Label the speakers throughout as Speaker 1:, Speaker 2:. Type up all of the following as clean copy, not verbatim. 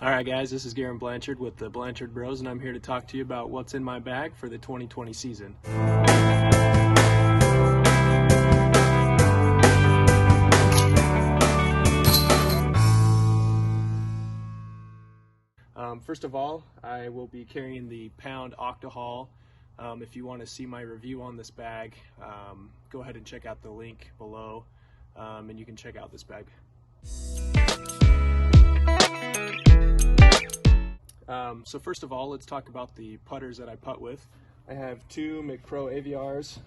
Speaker 1: Alright guys, this is Garen Blanchard with the Blanchard Bros, and I'm here to talk to you about what's in my bag for the 2020 season. First of all, I will be carrying the Pound Octahall. If you want to see my review on this bag, go ahead and check out the link below, and you can check out this bag. So first of all, let's talk about the putters that I putt with. I have two McPro AVRs.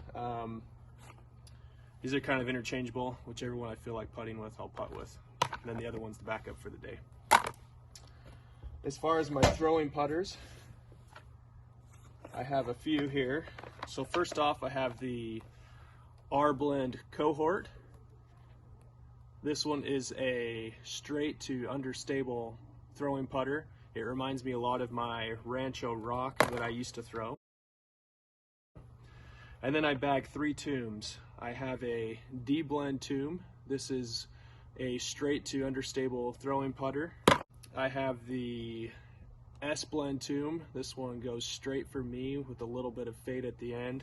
Speaker 1: These are kind of interchangeable. Whichever one I feel like putting with, I'll putt with. And then the other one's the backup for the day. As far as my throwing putters, I have a few here. So first off, I have the R-Blend Cohort. This one is a straight to understable throwing putter. It reminds me a lot of my Rancho Rock that I used to throw. And then I bag three tombs. I have a D-Blend tomb. This is a straight to understable throwing putter. I have the S-Blend tomb. This one goes straight for me with a little bit of fade at the end.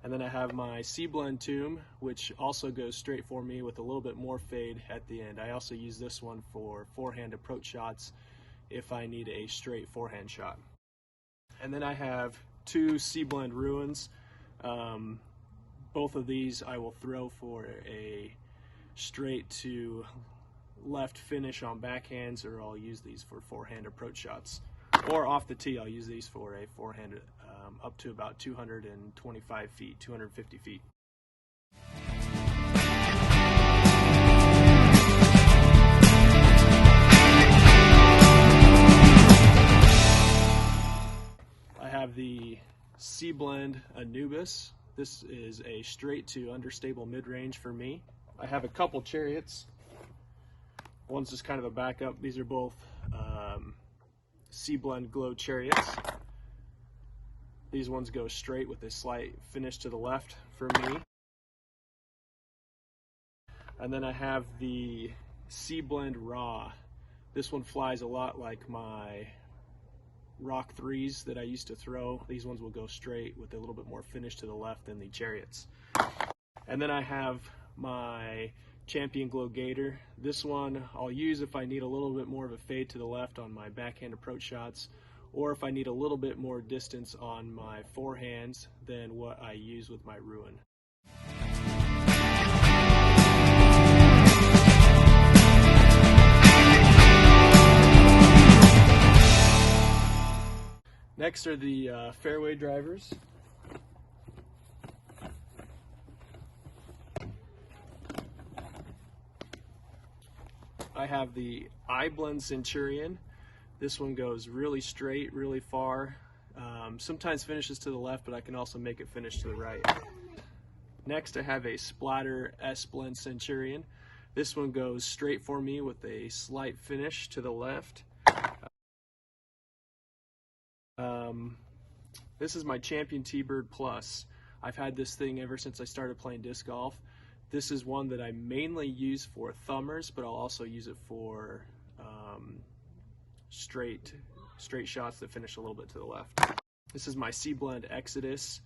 Speaker 1: And then I have my C-Blend tomb, which also goes straight for me with a little bit more fade at the end. I also use this one for forehand approach shots if I need a straight forehand shot. And then I have two C-Blend Ruins. Both of these I will throw for a straight to left finish on backhands, or I'll use these for forehand approach shots. Or off the tee, I'll use these for a forehand up to about 225 feet, 250 feet. I have the C-Blend Anubis. This is a straight to understable mid-range for me. I have a couple Chariots. One's just kind of a backup. These are both C-Blend Glow Chariots. These ones go straight with a slight finish to the left for me. And then I have the C-Blend Raw. This one flies a lot like my Rock 3s that I used to throw. These ones will go straight with a little bit more finish to the left than the Chariots. And then I have my Champion Glow Gator. This one I'll use if I need a little bit more of a fade to the left on my backhand approach shots, or if I need a little bit more distance on my forehands than what I use with my Ruin. Next are the fairway drivers. I have the I-Blend Centurion. This one goes really straight, really far. Sometimes finishes to the left, but I can also make it finish to the right. Next, I have a Splatter S-Blend Centurion. This one goes straight for me with a slight finish to the left. This is my Champion T-Bird Plus. I've had this thing ever since I started playing disc golf. This is one that I mainly use for thumbers, but I'll also use it for straight shots that finish a little bit to the left. This is my C-Blend Exodus.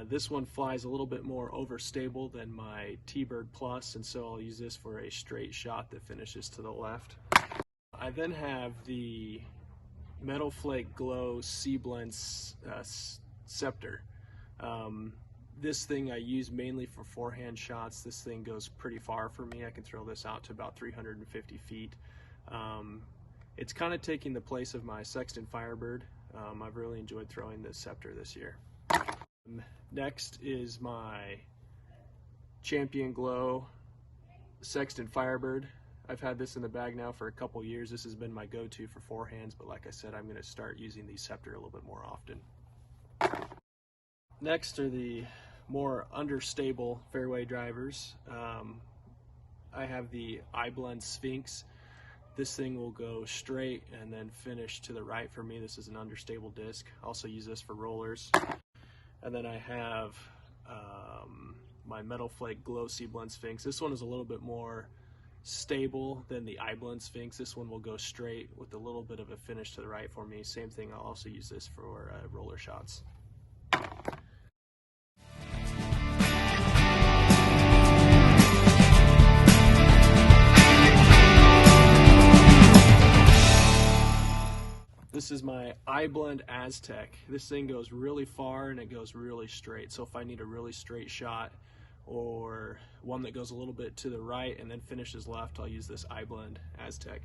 Speaker 1: This one flies a little bit more overstable than my T-Bird Plus, and so I'll use this for a straight shot that finishes to the left. I then have the Metal Flake Glow C-Blend Scepter. This thing I use mainly for forehand shots. This thing goes pretty far for me. I can throw this out to about 350 feet. It's kind of taking the place of my Sexton Firebird. I've really enjoyed throwing this Scepter this year. Next is my Champion Glow Sexton Firebird. I've had this in the bag now for a couple years. This has been my go-to for forehands, but like I said, I'm going to start using the Scepter a little bit more often. Next are the more understable fairway drivers. I have the I-Blend Sphinx. This thing will go straight and then finish to the right for me. This is an understable disc. I also use this for rollers. And then I have my Metal Flake Glow C-Blend Sphinx. This one is a little bit more stable than the I-blend Sphinx. This one will go straight with a little bit of a finish to the right for me. Same thing, I'll also use this for roller shots. This is my I-blend Aztec. This thing goes really far and it goes really straight. So if I need a really straight shot or one that goes a little bit to the right and then finishes left, I'll use this I-blend Aztec.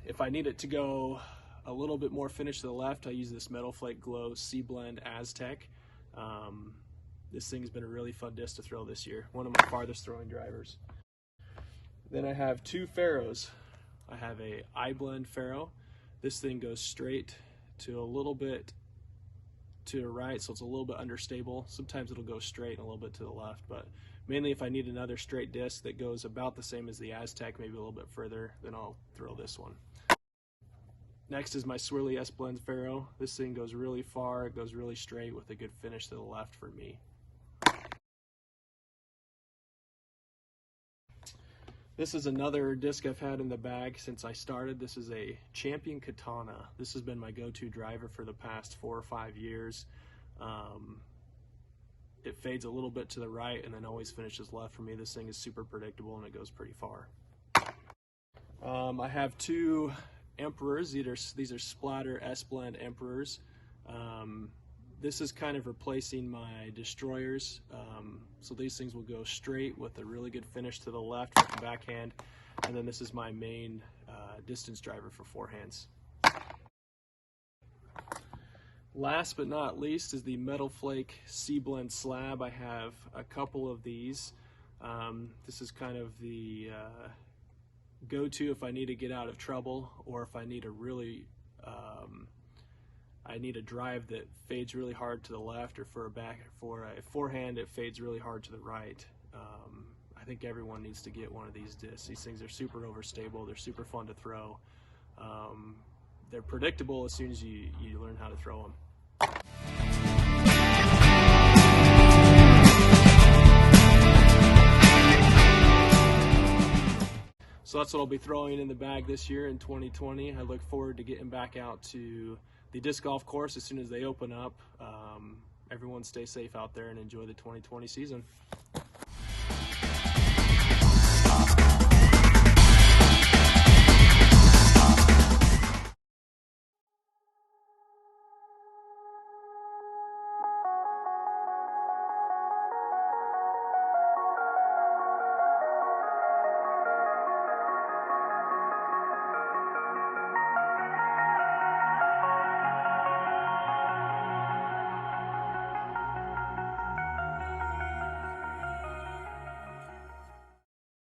Speaker 1: If I need it to go a little bit more finish to the left, I use this Metal Flake Glow C-blend Aztec. This thing's been a really fun disc to throw this year. One of my farthest throwing drivers. Then I have two Fairways. I have a I-blend Fairway. This thing goes straight to a little bit to the right, so it's a little bit understable. Sometimes it'll go straight and a little bit to the left, but mainly if I need another straight disc that goes about the same as the Aztec, maybe a little bit further, then I'll throw this one. Next is my Swirly S-Blend Fairway. This thing goes really far, it goes really straight with a good finish to the left for me. This is another disc I've had in the bag since I started. This is a Champion Katana. This has been my go-to driver for the past 4 or 5 years. It fades a little bit to the right and then always finishes left for me. This thing is super predictable and it goes pretty far. I have two Emperors. These are Splatter S-Blend Emperors. This is kind of replacing my Destroyers. So these things will go straight with a really good finish to the left with the backhand. And then this is my main distance driver for forehands. Last but not least is the Metal Flake C-Blend Slab. I have a couple of these. This is kind of the go-to if I need to get out of trouble, or if I need a really I need a drive that fades really hard to the left, or for a forehand it fades really hard to the right. I think everyone needs to get one of these discs. These things are super overstable, they're super fun to throw. They're predictable as soon as you learn how to throw them. So that's what I'll be throwing in the bag this year in 2020. I look forward to getting back out to the disc golf course as soon as they open up. Everyone stay safe out there and enjoy the 2020 season.